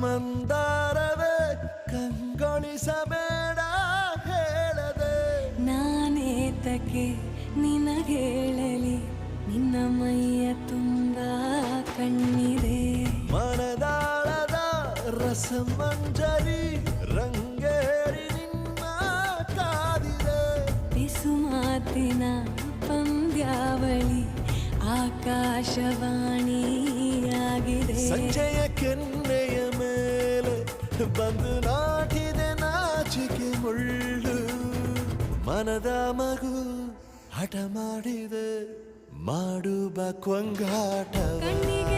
ಮಂದಾರವೇ ಕಂಗೊಳಿಸಬೇಡ ಹೇಳದೆ ನಾನೇತಕ್ಕೆ ನಿನಗೇಳಲಿ ನಿನ್ನ ಮೈಯ ತುಂಬ ಕಣ್ಣಿದೆ ಮನದಾಳದ ರಸಮಂಜರಿ ರಂಗೇರಿ ನಿನ್ನ ಕಾದಿದೆ ಬಿಸು ಮಾತಿನ ಪಂದ್ಯಾವಳಿ ಆಕಾಶವಾಣಿಯಾಗಿದೆ ಸಂಜೆಯ ಕೆನ್ನೆಯ ಮೇಲೆ ಬಂದು ನಾಟಿದೆ ನಾಚಿಕೆ ಮುಳ್ಳು ಮನದ ಮಗು ಹಠ ಮಾಡಿದೆ ಮಾಡುವ ಕೊಂಗಾಟ ಕಣ್ಣಿಗೆ